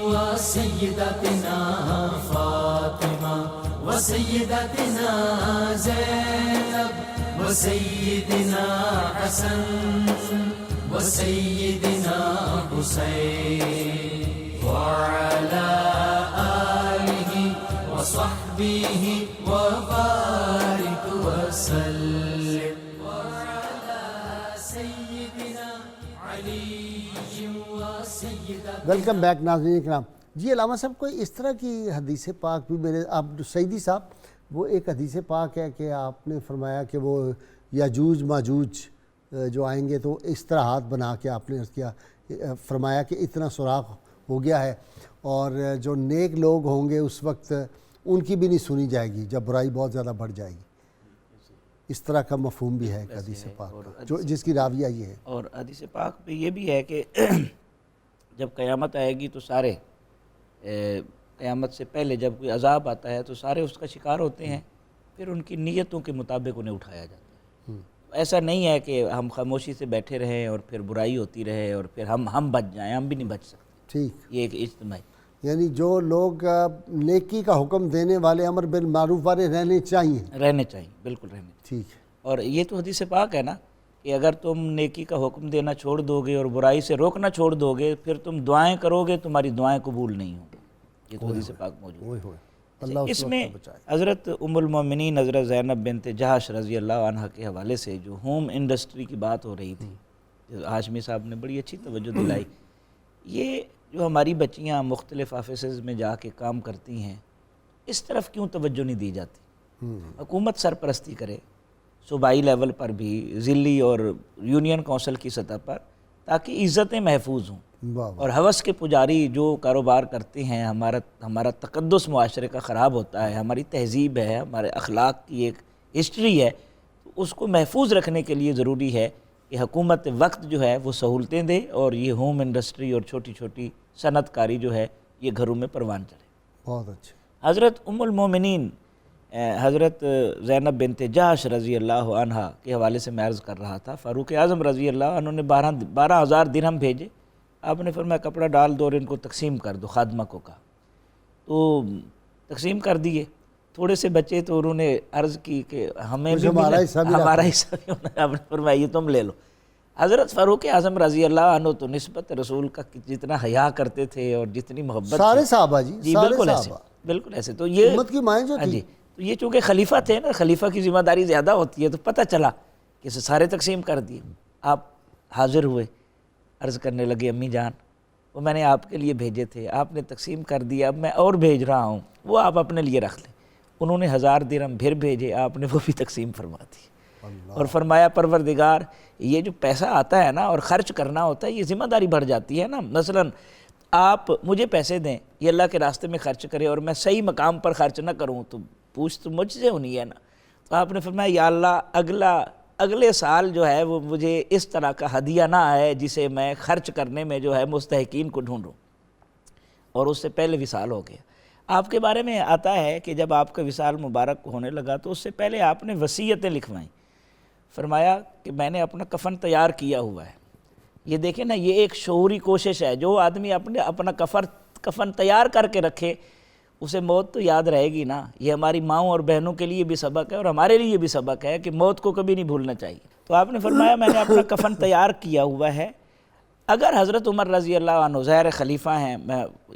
وسيدتنا فاطمة وسيدتنا زينب وسيدنا حسن وسيدنا حسين وعلى آله وصحبه وبارك وسلم وعلى سيدنا علي وسيدتنا. ویلکم بیک ناظرین کرام. جی علامہ صاحب کوئی اس طرح کی حدیث پاک بھی میرے آپ سعیدی صاحب، وہ ایک حدیث پاک ہے کہ آپ نے فرمایا کہ وہ یاجوج ماجوج جو آئیں گے تو اس طرح ہاتھ بنا کے آپ نے عرض کیا، فرمایا کہ اتنا سوراخ ہو گیا ہے اور جو نیک لوگ ہوں گے اس وقت ان کی بھی نہیں سنی جائے گی جب برائی بہت زیادہ بڑھ جائے گی. اس طرح کا مفہوم بھی ہے حدیث پاک کا جو جس کی راویہ یہ ہے. اور حدیث پاک پہ یہ بھی ہے کہ جب قیامت آئے گی تو سارے قیامت سے پہلے جب کوئی عذاب آتا ہے تو سارے اس کا شکار ہوتے ہیں، پھر ان کی نیتوں کے مطابق انہیں اٹھایا جاتا ہے. ایسا نہیں ہے کہ ہم خاموشی سے بیٹھے رہیں اور پھر برائی ہوتی رہے اور پھر ہم بچ جائیں، ہم بھی نہیں بچ سکتے. ٹھیک، یہ ایک اجتماعی، یعنی جو لوگ نیکی کا حکم دینے والے امر بالمعروف والے رہنے چاہیے. رہنے چاہیے، بالکل رہنے چاہیے. ٹھیک ہے. اور یہ تو حدیث پاک ہے نا کہ اگر تم نیکی کا حکم دینا چھوڑ دو گے اور برائی سے روکنا چھوڑ دو گے، پھر تم دعائیں کرو گے، تمہاری دعائیں قبول نہیں ہوں گی. یہ تو حدیث پاک موجود ہے. ہوئے ہوئے اللہ اس میں حضرت ام المومنین حضرت زینب بنت جہش رضی اللہ عنہ کے حوالے سے جو ہوم انڈسٹری کی بات ہو رہی تھی، ہاشمی صاحب نے بڑی اچھی توجہ دلائی. یہ جو ہماری بچیاں مختلف آفیسز میں جا کے کام کرتی ہیں، اس طرف کیوں توجہ نہیں دی جاتی؟ حکومت سرپرستی کرے صوبائی لیول پر بھی، ضلعی اور یونین کونسل کی سطح پر، تاکہ عزتیں محفوظ ہوں. اور ہوس کے پجاری جو کاروبار کرتے ہیں، ہمارا تقدس معاشرے کا خراب ہوتا ہے، ہماری تہذیب ہے، ہمارے اخلاق کی ایک ہسٹری ہے، اس کو محفوظ رکھنے کے لیے ضروری ہے کہ حکومت وقت جو ہے وہ سہولتیں دے اور یہ ہوم انڈسٹری اور چھوٹی چھوٹی صنعت کاری جو ہے یہ گھروں میں پروان چلے. بہت اچھے. حضرت ام المومنین حضرت زینب بنت جہش رضی اللہ عنہ کے حوالے سے میں عرض کر رہا تھا، فاروق اعظم رضی اللہ عنہ نے 12,000 درہم بھیجے. آپ نے فرمایا کپڑا ڈال دو اور ان کو تقسیم کر دو، خادمہ کو کہا. تو تقسیم کر دیے. تھوڑے سے بچے تو انہوں نے عرض کی کہ ہمیں بھی ہمارا حصہ بھی ہونا. آپ نے فرمایا یہ تم لے لو. حضرت فاروق اعظم رضی اللہ عنہ تو نسبت رسول کا جتنا حیا کرتے تھے اور جتنی محبت، سارے صحابہ جی بالکل ایسے، بالکل ایسے. تو یہ امت کی مائیں جو تھی، تو یہ چونکہ خلیفہ تھے نا، خلیفہ کی ذمہ داری زیادہ ہوتی ہے، تو پتہ چلا کہ سارے تقسیم کر دیے. آپ حاضر ہوئے، عرض کرنے لگے امی جان وہ میں نے آپ کے لیے بھیجے تھے، آپ نے تقسیم کر دیا، اب میں اور بھیج رہا ہوں، وہ آپ اپنے لیے رکھ لیں. انہوں نے 1000 درہم پھر بھیجے، آپ نے وہ بھی تقسیم فرما دی. اور فرمایا پروردگار یہ جو پیسہ آتا ہے نا اور خرچ کرنا ہوتا ہے، یہ ذمہ داری بڑھ جاتی ہے نا. مثلا آپ مجھے پیسے دیں، یہ اللہ کے راستے میں خرچ کرے اور میں صحیح مقام پر خرچ نہ کروں تو پوچھ تو مجھ سے ہونی ہے نا. تو آپ نے فرمایا یا اللہ اگلے سال جو ہے وہ مجھے اس طرح کا ہدیہ نہ آئے جسے میں خرچ کرنے میں جو ہے مستحقین کو ڈھونڈوں. اور اس سے پہلے وصال ہو گیا۔ آپ کے بارے میں آتا ہے کہ جب آپ کا وصال مبارک ہونے لگا تو اس سے پہلے آپ نے وصیتیں لکھوائیں، فرمایا کہ میں نے اپنا کفن تیار کیا ہوا ہے۔ یہ دیکھیں نا، یہ ایک شعوری کوشش ہے، جو آدمی اپنا کفن تیار کر کے رکھے اسے موت تو یاد رہے گی نا۔ یہ ہماری ماؤں اور بہنوں کے لیے بھی سبق ہے اور ہمارے لیے بھی سبق ہے کہ موت کو کبھی نہیں بھولنا چاہیے۔ تو آپ نے فرمایا میں نے اپنا کفن تیار کیا ہوا ہے، اگر حضرت عمر رضی اللہ عنہ ظاہر خلیفہ ہیں،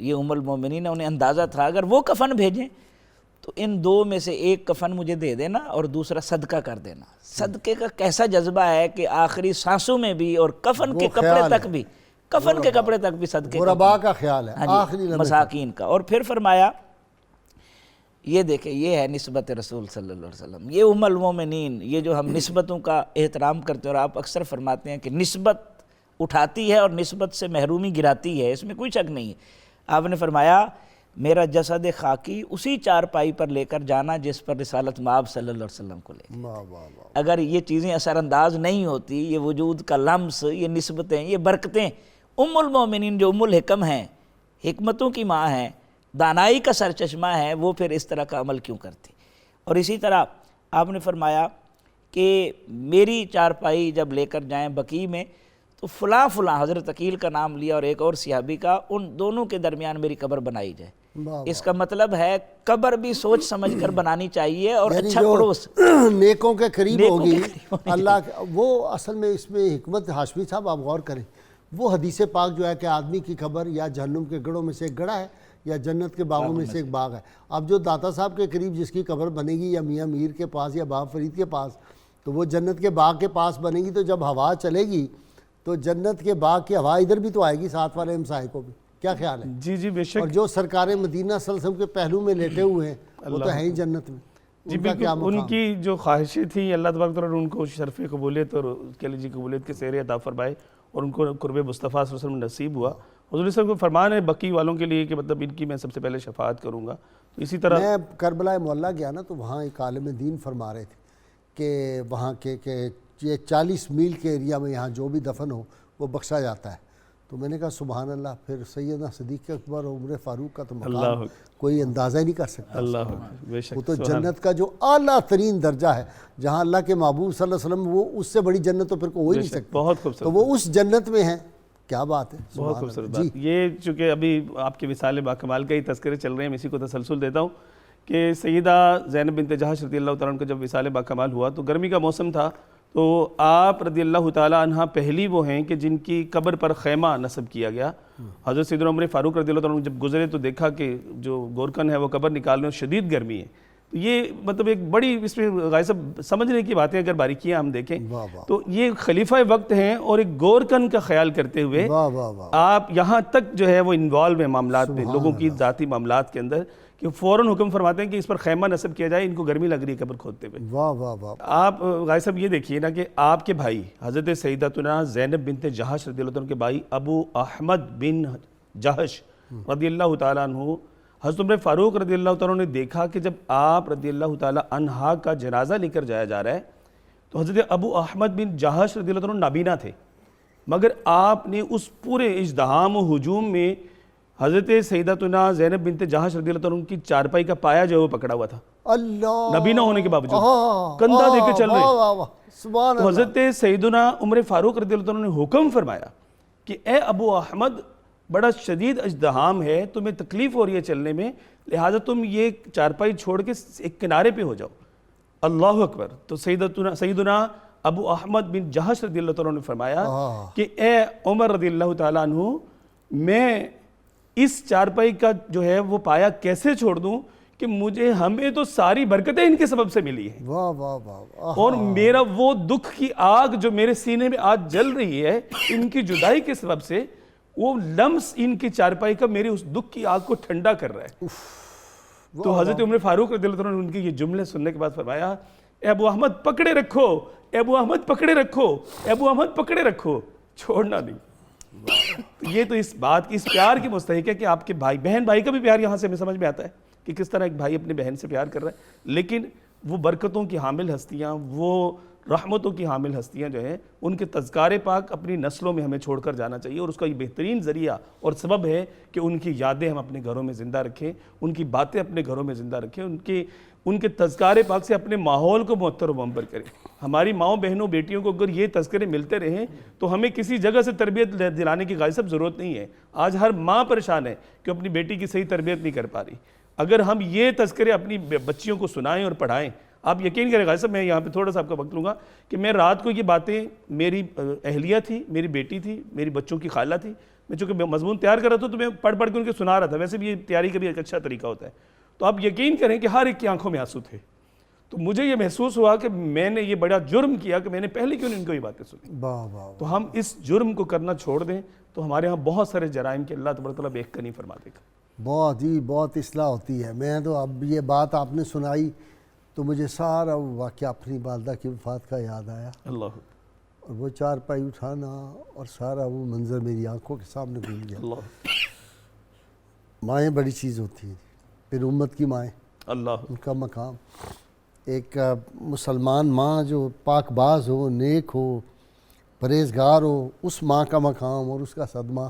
یہ ام المومنین، انہیں اندازہ تھا اگر وہ کفن بھیجیں تو ان دو میں سے ایک کفن مجھے دے دینا اور دوسرا صدقہ کر دینا۔ صدقے کا کیسا جذبہ ہے کہ آخری سانسوں میں بھی اور کفن کے کپڑے تک بھی، کفن کے کپڑے تک بھی صدقے غرباء کا خیال ہے، آخری مساکین کا۔ اور پھر فرمایا یہ دیکھیں، یہ ہے نسبت رسول صلی اللہ علیہ وسلم، یہ ام المومنین، یہ جو ہم نسبتوں کا احترام کرتے ہیں اور آپ اکثر فرماتے ہیں کہ نسبت اٹھاتی ہے اور نسبت سے محرومی گراتی ہے، اس میں کوئی شک نہیں ہے۔ آپ نے فرمایا میرا جسد خاکی اسی چارپائی پر لے کر جانا جس پر رسالت مآب صلی اللہ علیہ وسلم کو لے گئے۔ اگر یہ چیزیں اثر انداز نہیں ہوتی، یہ وجود کا لمس، یہ نسبتیں، یہ برکتیں، ام المومنین جو ام الحکم ہیں، حکمتوں کی ماں ہیں، دانائی کا سرچشمہ ہے، وہ پھر اس طرح کا عمل کیوں کرتی؟ اور اسی طرح آپ نے فرمایا کہ میری چارپائی جب لے کر جائیں بقیع میں تو فلاں فلاں، حضرت عقیل کا نام لیا اور ایک اور صحابی کا، ان دونوں کے درمیان میری قبر بنائی جائے۔ اس کا مطلب ہے قبر بھی سوچ سمجھ کر بنانی چاہیے اور اچھا پڑوس نیکوں کے قریب ہوگی اللہ۔ وہ اصل میں اس میں حکمت، ہاشمی صاحب آپ غور کریں، وہ حدیث پاک جو ہے کہ آدمی کی قبر یا جہنم کے گڑھوں میں سے ایک گڑھا ہے یا جنت کے باغوں میں سے ایک باغ ہے۔ اب جو داتا صاحب کے قریب جس کی قبر بنے گی یا میاں میر کے پاس یا بابا فرید کے پاس، تو وہ جنت کے باغ کے پاس بنے گی، تو جب ہوا چلے گی تو جنت کے باغ کی ہوا ادھر بھی تو آئے گی، ساتھ والے ہمسائے کو بھی۔ کیا خیال ہے؟ جی جی بے شک۔ اور جو سرکار مدینہ صلی اللہ علیہ وسلم کے پہلو میں لیٹے ہوئے ہیں وہ تو ہیں ہی جنت میں۔ جی بالکل، ان کی جو خواہشیں تھیں اللہ تبارک تعالیٰ نے ان کو شرف قبولیت اور کہہ لیجیے قبولیت کے سہرے عطا فرمائے اور ان کو قرب مصطفیٰ صلی اللہ علیہ وسلم نصیب ہوا۔ حضور صلی اللہ علیہ وسلم کو فرمان ہے بقیع والوں کے لیے کہ مطلب ان کی میں سب سے پہلے شفاعت کروں گا۔ تو اسی طرح میں کربلا معلیٰ گیا نا، تو وہاں ایک عالم دین فرما رہے تھے کہ وہاں کے یہ 40 میل کے ایریا میں یہاں جو بھی دفن ہو وہ بخشا جاتا ہے۔ تو میں نے کہا سبحان اللہ، پھر سیدنا صدیق اکبر اور عمر فاروق کا تو مقام کوئی اندازہ ہی نہیں کر سکتا۔ اللہ بے شک، وہ تو جنت کا جو اعلیٰ ترین درجہ ہے، جہاں اللہ کے محبوب صلی اللہ علیہ وسلم، وہ اس سے بڑی جنت تو پھر کوئی ہو ہی نہیں سکتا۔ بہت خوبصورت، تو وہ اس جنت میں ہیں، کیا بات ہے، بہت خوبصورت بات۔ یہ چونکہ ابھی آپ کے وصال باکمال کا ہی تذکرے چل رہے ہیں، میں اسی کو تسلسل دیتا ہوں کہ سیدہ زینب بنت جہش رضی اللہ تعالیٰ عنہ کا جب وصال باکمال ہوا تو گرمی کا موسم تھا، تو آپ رضی اللہ تعالیٰ عنہ پہلی وہ ہیں کہ جن کی قبر پر خیمہ نصب کیا گیا۔ حضرت سیدنا عمر فاروق رضی اللہ تعالیٰ عنہ جب گزرے تو دیکھا کہ جو گورکن ہے وہ قبر نکالنے اور شدید گرمی ہے۔ تو یہ مطلب ایک بڑی اس میں غازی صاحب سمجھنے کی باتیں اگر باریکیاں ہم دیکھیں تو یہ خلیفہ وقت ہیں اور ایک گورکن کا خیال کرتے ہوئے آپ یہاں تک جو ہے وہ انوالو ہیں معاملات میں، لوگوں کی ذاتی معاملات کے اندر، کہ فوراً حکم فرماتے ہیں کہ اس پر خیمہ نصب کیا جائے، ان کو گرمی لگ رہی ہے قبر کھودتے ہوئے۔ واہ واہ واہ۔ آپ غازی صاحب یہ دیکھیے نا کہ آپ کے بھائی حضرت سیدتنا زینب بنت جہش رضی اللہ عنہ کے بھائی ابو احمد بن جہش رضی اللہ تعالیٰ عنہ، حضرت عمر فاروق رضی اللہ تعالیٰ نے دیکھا کہ جب آپ رضی اللہ تعالیٰ عنہ کا جنازہ لے کر جایا جا رہا ہے تو حضرت ابو احمد بن جہش رضی اللہ تعالیٰ نابینا تھے، مگر آپ نے اس پورے ازدحام و ہجوم میں حضرت سیدتنا زینب بنت جہش رضی اللہ عنہ کی چارپائی کا پایا جو ہے وہ پکڑا ہوا تھا، اللہ، نابینا ہونے کے باوجود کندھا دے کے چل رہے۔ تو حضرت سیدنا عمر فاروق رضی اللہ عنہ نے حکم فرمایا کہ اے ابو احمد، بڑا شدید ازدحام ہے، تمہیں تکلیف ہو رہی ہے چلنے میں، لہٰذا تم یہ چارپائی چھوڑ کے ایک کنارے پہ ہو جاؤ۔ اللہ اکبر۔ تو سیدنا ابو احمد بن جہش رضی اللہ تعالیٰ نے فرمایا کہ اے عمر رضی اللہ تعالیٰ عنہ، میں اس چارپائی کا جو ہے وہ پایا کیسے چھوڑ دوں کہ مجھے، ہمیں تو ساری برکتیں ان کے سبب سے ملی ہیں، واہ واہ واہ، اور میرا وہ دکھ کی آگ جو میرے سینے میں آج جل رہی ہے ان کی جدائی کے سبب سے، وہ لمس ان کی چارپائی کا میرے اس دکھ کی آگ کو ٹھنڈا کر رہا ہے۔ تو حضرت عمر فاروق رضی اللہ عنہ نے ان کی یہ جملے سننے کے بعد فرمایا اے ابو احمد پکڑے رکھو، اے ابو احمد پکڑے رکھو، اے ابو احمد پکڑے رکھو، چھوڑنا نہیں۔ یہ تو اس بات کی، اس پیار کی مستحق ہے کہ آپ کے بھائی، بہن بھائی کا بھی پیار یہاں سے ہمیں سمجھ میں آتا ہے کہ کس طرح ایک بھائی اپنے بہن سے پیار کر رہا ہے، لیکن وہ برکتوں کی حامل ہستیاں، وہ رحمتوں کی حامل ہستیاں جو ہیں ان کے تذکار پاک اپنی نسلوں میں ہمیں چھوڑ کر جانا چاہیے، اور اس کا یہ بہترین ذریعہ اور سبب ہے کہ ان کی یادیں ہم اپنے گھروں میں زندہ رکھیں، ان کی باتیں اپنے گھروں میں زندہ رکھیں، ان کے تذکار پاک سے اپنے ماحول کو معطر و منور کریں۔ ہماری ماؤں بہنوں بیٹیوں کو اگر یہ تذکرے ملتے رہیں تو ہمیں کسی جگہ سے تربیت دلانے کی غالب ضرورت نہیں ہے۔ آج ہر ماں پریشان ہے کہ اپنی بیٹی کی صحیح تربیت نہیں کر پا رہی۔ اگر ہم یہ تذکرے اپنی بچیوں کو سنائیں اور پڑھائیں، آپ یقین کریں غالب صاحب، میں یہاں پہ تھوڑا سا آپ کا وقت لوں گا کہ میں رات کو یہ باتیں، میری اہلیہ تھی، میری بیٹی تھی، میری بچوں کی خالہ تھی، میں چونکہ مضمون تیار کر رہا تھا تو میں پڑھ کے ان کے سنا رہا تھا، ویسے بھی یہ تیاری کا بھی ایک اچھا طریقہ ہوتا ہے۔ تو آپ یقین کریں کہ ہر ایک کی آنکھوں میں آنسو تھے۔ تو مجھے یہ محسوس ہوا کہ میں نے یہ بڑا جرم کیا کہ میں نے پہلے کیوں نہیں ان کو یہ باتیں سنی۔ تو ہم اس جرم کو کرنا چھوڑ دیں تو ہمارے ہاں بہت سارے جرائم کے اللہ تبارک تعالیٰ بیک نہیں فرما دے گا۔ بہت ہی بہت اصلاح ہوتی ہے۔ میں تو اب یہ بات آپ نے سنائی تو مجھے سارا وہ واقعہ اپنی والدہ کی وفات کا یاد آیا، اللہ اور وہ چارپائی اٹھانا اور سارا وہ منظر میری آنکھوں کے سامنے گھوم گیا۔ اللہ مائیں بڑی چیز ہوتی ہیں، پھر امت کی مائیں، اللہ ان کا مقام، ایک مسلمان ماں جو پاک باز ہو، نیک ہو، پرہیزگار ہو، اس ماں کا مقام اور اس کا صدمہ،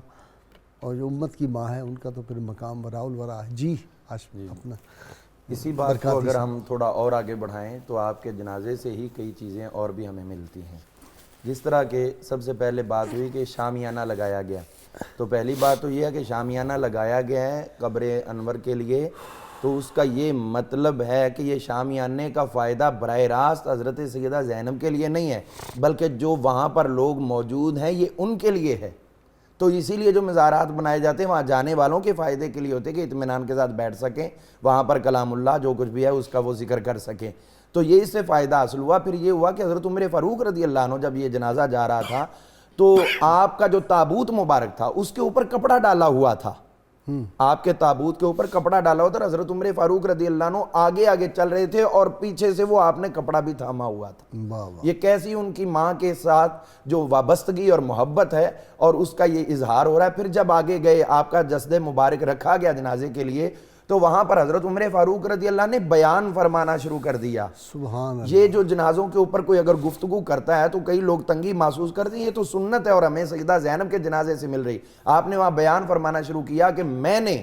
اور جو امت کی ماں ہے ان کا تو پھر مقام براء الورا ہے۔ جی اپنا اسی بات کو اگر ہم تھوڑا اور آگے بڑھائیں تو آپ کے جنازے سے ہی کئی چیزیں اور بھی ہمیں ملتی ہیں۔ جس طرح کہ سب سے پہلے بات ہوئی کہ شامیانہ لگایا گیا، تو پہلی بات تو یہ ہے کہ شامیانہ لگایا گیا ہے قبر انور کے لیے، تو اس کا یہ مطلب ہے کہ یہ شامیانے کا فائدہ براہ راست حضرت سیدہ زینب کے لیے نہیں ہے، بلکہ جو وہاں پر لوگ موجود ہیں یہ ان کے لیے ہے۔ تو اسی لیے جو مزارات بنائے جاتے ہیں وہاں جانے والوں کے فائدے کے لیے ہوتے ہیں کہ اطمینان کے ساتھ بیٹھ سکیں، وہاں پر کلام اللہ جو کچھ بھی ہے اس کا وہ ذکر کر سکیں۔ تو یہ اس سے فائدہ حاصل ہوا۔ پھر یہ ہوا کہ حضرت عمر فاروق رضی اللہ عنہ جب یہ جنازہ جا رہا تھا تو آپ کا جو تابوت مبارک تھا اس کے اوپر کپڑا ڈالا ہوا تھا، آپ کے تابوت کے اوپر کپڑا ڈالا ہوا تھا، حضرت عمر فاروق رضی اللہ عنہ آگے آگے چل رہے تھے اور پیچھے سے وہ آپ نے کپڑا بھی تھاما ہوا تھا۔ یہ کیسی ان کی ماں کے ساتھ جو وابستگی اور محبت ہے اور اس کا یہ اظہار ہو رہا ہے۔ پھر جب آگے گئے آپ کا جسد مبارک رکھا گیا جنازے کے لیے تو وہاں پر حضرت عمر فاروق رضی اللہ نے بیان فرمانا شروع کر دیا۔ سبحان اللہ۔ یہ جو جنازوں کے اوپر کوئی اگر گفتگو کرتا ہے تو کئی لوگ تنگی محسوس کرتے ہیں، یہ تو سنت ہے اور ہمیں سیدہ زینب کے جنازے سے مل رہی۔ آپ نے وہاں بیان فرمانا شروع کیا کہ میں نے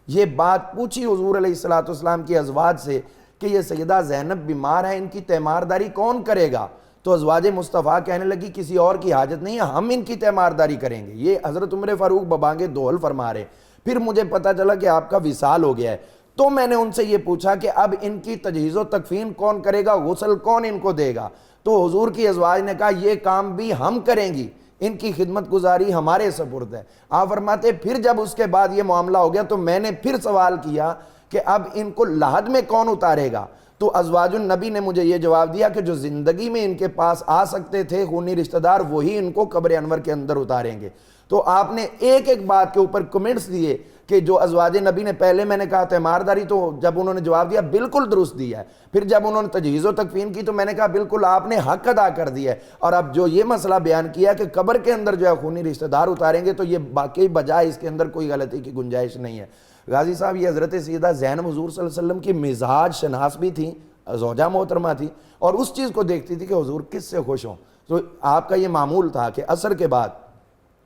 یہ بات پوچھی حضور علیہ السلام کی ازواج سے کہ یہ سیدہ زینب بیمار ہے، ان کی تیمارداری کون کرے گا؟ تو ازواج مصطفیٰ کہنے لگی کسی اور کی حاجت نہیں ہے، ہم ان کی تیمارداری کریں گے۔ یہ حضرت عمر فاروق ببانگے دوہل فرما رہے۔ پھر مجھے پتا چلا کہ آپ کا وصال ہو گیا ہے، تو میں نے ان سے یہ پوچھا کہ اب ان کی تجہیز و تکفین کون کرے گا، غسل کون ان کو دے گا؟ تو حضور کی ازواج نے کہا یہ کام بھی ہم کریں گی، ان کی خدمت گزاری ہمارے سپرد ہے۔ آپ فرماتے پھر جب اس کے بعد یہ معاملہ ہو گیا تو میں نے پھر سوال کیا کہ اب ان کو لحد میں کون اتارے گا؟ تو ازواج النبی نے مجھے یہ جواب دیا کہ جو زندگی میں ان کے پاس آ سکتے تھے خونی رشتہ دار وہی ان کو قبر انور کے اندر اتاریں گے۔ تو آپ نے ایک ایک بات کے اوپر کمنٹس دیے کہ جو ازواج نبی نے پہلے میں نے کہا تیمارداری، تو جب انہوں نے جواب دیا بالکل درست دیا ہے۔ پھر جب انہوں نے تجہیز و تکفین کی تو میں نے کہا بالکل آپ نے حق ادا کر دیا ہے۔ اور اب جو یہ مسئلہ بیان کیا کہ قبر کے اندر جو ہے خونی رشتہ دار اتاریں گے تو یہ باقی بجائے، اس کے اندر کوئی غلطی کی گنجائش نہیں ہے۔ غازی صاحب یہ حضرت سیدہ زینب حضور صلی اللہ علیہ وسلم کی مزاج شناس بھی تھیں، زوجہ محترمہ تھی، اور اس چیز کو دیکھتی تھی کہ حضور کس سے خوش ہوں۔ تو آپ کا یہ معمول تھا کہ عصر کے بعد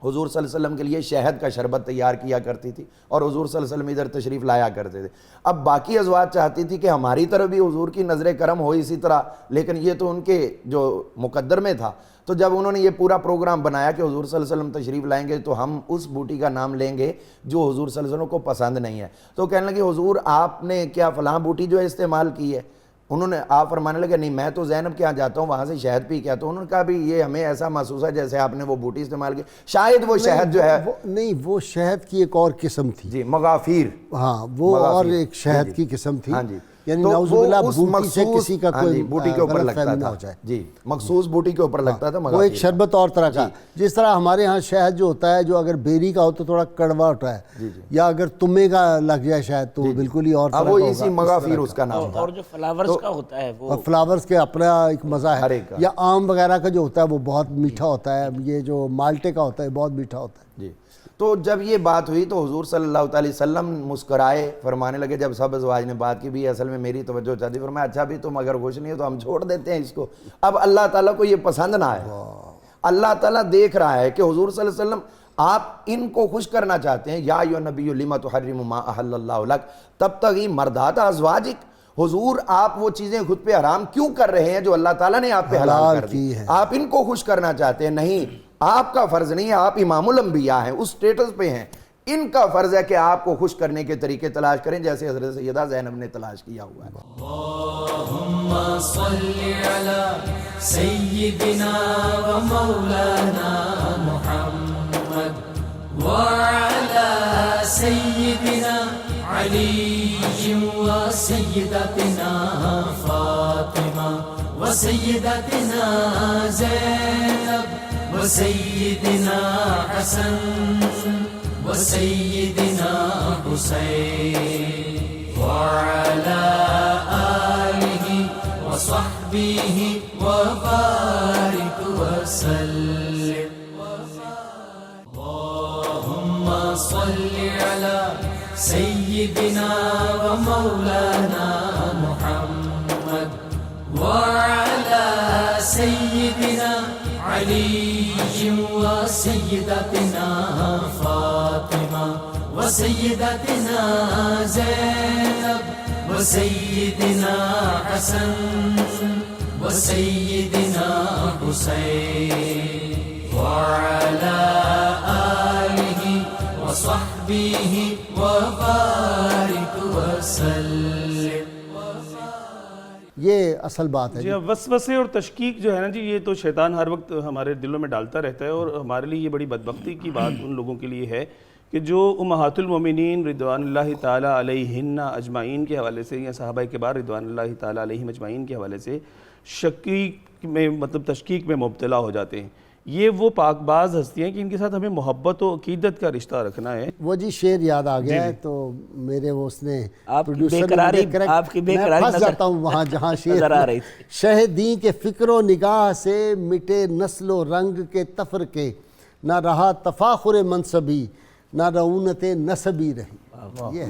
حضور صلی اللہ علیہ وسلم کے لیے شہد کا شربت تیار کیا کرتی تھی اور حضور صلی اللہ علیہ وسلم ادھر تشریف لایا کرتے تھے۔ اب باقی ازواج چاہتی تھی کہ ہماری طرف بھی حضور کی نظر کرم ہو اسی طرح، لیکن یہ تو ان کے جو مقدر میں تھا۔ تو جب انہوں نے یہ پورا پروگرام بنایا کہ حضور صلی اللہ علیہ وسلم تشریف لائیں گے تو ہم اس بوٹی کا نام لیں گے جو حضور صلی اللہ علیہ وسلم کو پسند نہیں ہے، تو کہنے لگے حضور آپ نے کیا فلاں بوٹی جو ہے استعمال کی ہے؟ انہوں نے آپ فرمانے لگے نہیں میں تو زینب کے ہاں جاتا ہوں وہاں سے شہد پی کے آتا ہوں۔ انہوں نے کہا بھی یہ ہمیں ایسا محسوس ہے جیسے آپ نے وہ بوٹی استعمال کی، شاید وہ شہد جو ہے نہیں، وہ شہد کی ایک اور قسم تھی، جی مغافیر، ہاں وہ اور ایک شہد کی قسم تھی، یعنی نعوذ باللہ بوٹی سے کسی کا کوئی بوٹی کے اوپر لگتا نہ ہو جائے، جی مخصوص بوٹی کے اوپر لگتا تھا وہ ایک شربت اور طرح کا، جس طرح ہمارے ہاں شہد جو ہوتا ہے جو اگر بیری کا ہو تو تھوڑا کڑوا ہوتا ہے، یا اگر تمے کا لگ جائے شاید تو بالکل ہی اور طرح کا وہ ہوگا، اسی مغافیر اس کا نام تھا۔ اور جو فلاورز کا ہوتا ہے وہ فلاورز کے اپنا ایک مزہ ہے، یا آم وغیرہ کا جو ہوتا ہے وہ بہت میٹھا ہوتا ہے، یہ جو مالٹے کا ہوتا ہے بہت میٹھا ہوتا ہے۔ جی تو جب یہ بات ہوئی تو حضور صلی اللہ علیہ وسلم مسکرائے, فرمانے لگے, جب سب ازواج نے بات کی بھی اصل میں میری توجہ چاہتی, فرمایا اچھا بھی تم اگر خوش نہیں ہو تو ہم چھوڑ دیتے ہیں اس کو. اب اللہ تعالیٰ کو یہ پسند نہ ہے, اللہ تعالیٰ دیکھ رہا ہے کہ حضور صلی اللہ علیہ وسلم آپ ان کو خوش کرنا چاہتے ہیں. یا ایھا النبی لما تحرم ما احل اللہ لک تبتغی مرضات ازواجک, حضور آپ وہ چیزیں خود پہ حرام کیوں کر رہے ہیں جو اللہ تعالیٰ نے آپ پہ حلال کر دی, آپ ان کو خوش کرنا چاہتے ہیں. نہیں, آپ کا فرض نہیں ہے, آپ امام الانبیاء ہیں, اس سٹیٹس پہ ہیں, ان کا فرض ہے کہ آپ کو خوش کرنے کے طریقے تلاش کریں جیسے حضرت سیدہ زینب نے تلاش کیا ہوا ہے. اللہم صلی علی سیدنا و مولانا محمد وعلی سیدنا علی و سیدتنا فاطمہ و سیدتنا زینب و سیدنا حسن و سیدنا حسین وعلی آلہ و صحبہ و بارک وسلم. اللہم صلی علی سیدنا و مولانا محمد وعلی سیدنا علی و سیدتنا فاطمہ و سیدتنا زینب و سیدنا حسن و سیدنا حسین وعلی آلہ و صحبہ و بارک وسلم. یہ اصل بات ہے. جی وسوسے اور تشکیک جو ہے نا جی, یہ تو شیطان ہر وقت ہمارے دلوں میں ڈالتا رہتا ہے, اور ہمارے لیے یہ بڑی بدبختی کی بات ان لوگوں کے لیے ہے کہ جو امہات المومنین رضوان اللہ تعالیٰ علیہن اجمعین کے حوالے سے, یا صحابہ کبار رضوان اللہ تعالیٰ علیہم اجمعین کے حوالے سے شکیک میں مطلب تشکیک میں مبتلا ہو جاتے ہیں. یہ وہ پاک باز ہستیاں ہیں کہ ان کے ساتھ ہمیں محبت و عقیدت کا رشتہ رکھنا ہے. وہ جی شعر یاد آ گیا ہے تو میرے وہ اس نے آپ کی بے قراری میں پھنس جاتا ہوں وہاں جہاں شعر آ رہی تھی. شہدیں کے فکر و نگاہ سے مٹے نسل و رنگ کے تفرقے, نہ رہا تفاخر منصبی نہ رعونت نسبی رہی. یہ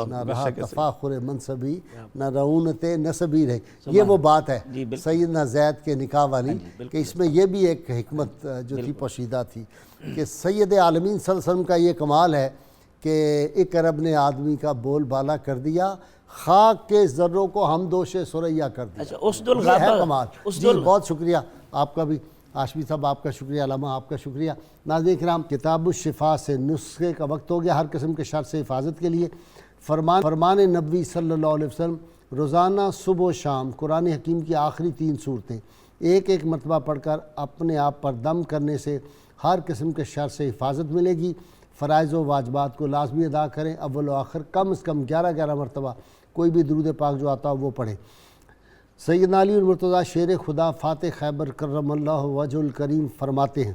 نہ رہا تفاخر منصبی نہ رعونت نسبی رہی. یہ وہ بات ہے سیدنا زید کے نکاح والی, کہ اس میں یہ بھی ایک حکمت جو تھی پوشیدہ تھی کہ سید عالمین صلی اللہ علیہ وسلم کا یہ کمال ہے کہ ایک عرب نے آدمی کا بول بالا کر دیا, خاک کے ذروں کو ہم دوش ثریا کر دیا. یہ ہے کمال. جی بہت شکریہ آپ کا بھی ہاشمی صاحب, آپ کا شکریہ, علامہ آپ کا شکریہ. ناظرین کرام, کتاب الشفا سے نسخے کا وقت ہو گیا ہر قسم کے شر سے حفاظت کے لیے. فرمان نبوی صلی اللہ علیہ وسلم, روزانہ صبح و شام قرآن حکیم کی آخری 3 صورتیں ایک ایک مرتبہ پڑھ کر اپنے آپ پر دم کرنے سے ہر قسم کے شر سے حفاظت ملے گی. فرائض و واجبات کو لازمی ادا کریں, اول و آخر کم از کم 11 مرتبہ کوئی بھی درود پاک جو آتا ہو وہ پڑھیں. سیدنا علی المرتضیٰ شیر خدا فاتح خیبر کرم اللہ وجہ الکریم فرماتے ہیں,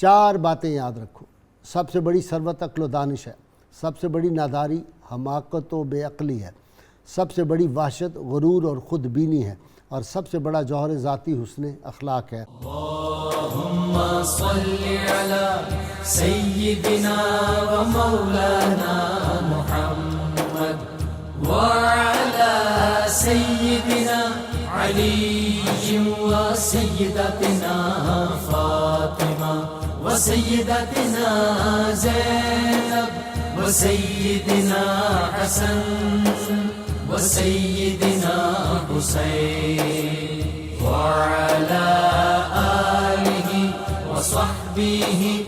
4 باتیں یاد رکھو. سب سے بڑی ثروت عقل و دانش ہے, سب سے بڑی ناداری حماقت و بے عقلی ہے, سب سے بڑی وحشت غرور اور خود بینی ہے, اور سب سے بڑا جوہر ذاتی حسن اخلاق ہے. اللہم صلی علی سیدنا و مولانا محمد وعلی سیدنا علی و سیدتنا فاطمہ و سیدتنا زینب و سیدنا حسن و سیدنا حسین وعلی آلہ و صحبہ